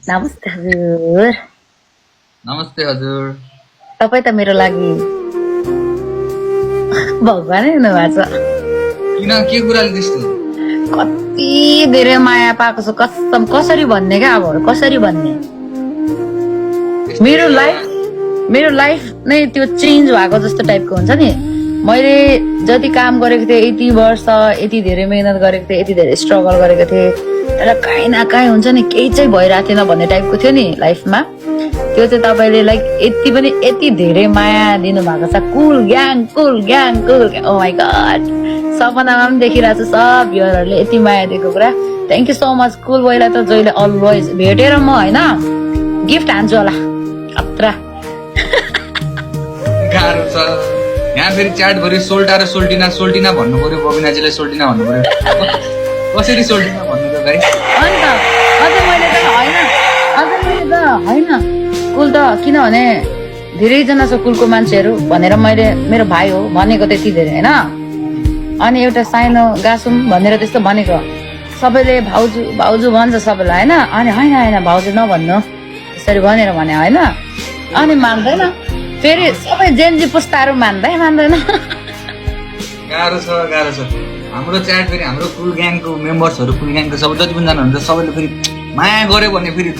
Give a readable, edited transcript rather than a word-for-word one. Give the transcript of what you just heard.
नमस्ते हजुर। नमस्ते हजुर। तपाईँ त मेरो लागि भगवानै हुनुभएको छ। किन के कुराले त्यस्तो? कति धेरै माया पाएको छु कसम। कसरी भन्ने क्या अब कसरी भन्ने। मेरो लाइफ नै त्यो चेन्ज भएको जस्तो टाइपको हुन्छ नि। मैले जति काम गरेको थिएँ यति वर्ष, यति धेरै मेहनत गरेको थिएँ, यति धेरै स्ट्रगल गरेको थिएँ, तर काहीँ न काहीँ हुन्छ नि केही चाहिँ भइरहेको थिएन भन्ने टाइपको थियो नि लाइफमा। त्यो चाहिँ तपाईँले लाइक यति धेरै माया दिनुभएको छ। कुल ग्याङ ओ माई गड। सपनामा पनि देखिरहेको छु सब भ्युअरहरूले यति माया दिएको कुरा। थ्याङ्क यू सो मच कुल बोयलाई त जहिले अलवेज भेटेर म होइन गिफ्ट हान्छु होला खतरा। गाह्रो छ यहाँ फेरि च्याटभरि सोल्टा र सोल्टिना भन्नु पर्यो। बबिनाजीलाई सोल्टिना भन्नु पर्यो। कसरी सोल्टिना भन्नु त भाइ? अन्त अझै मैले त होइन कुल त किनभने धेरैजना छ कुलको मान्छेहरू भनेर मैले मेरो भाइ हो भनेको त्यति धेरै होइन। अनि एउटा सानो गासुम भनेर त्यस्तो भनेको सबैले भाउजू भाउजू भन्छ सबैलाई होइन। अनि होइन भाउजू नभन्नु त्यसरी भनेर भने होइन। अनि मान्दैन फेरि सबै जेन्जी पुस्ताहरू मान्दैन। गाह्रो छ। हाम्रो च्याट फेरि हाम्रो कुल ग्याङको मेम्बर्सहरू कुल ग्याङको सबै जति पनि जना हुन्छ सबैले फेरि माया गर्यो भने फेरि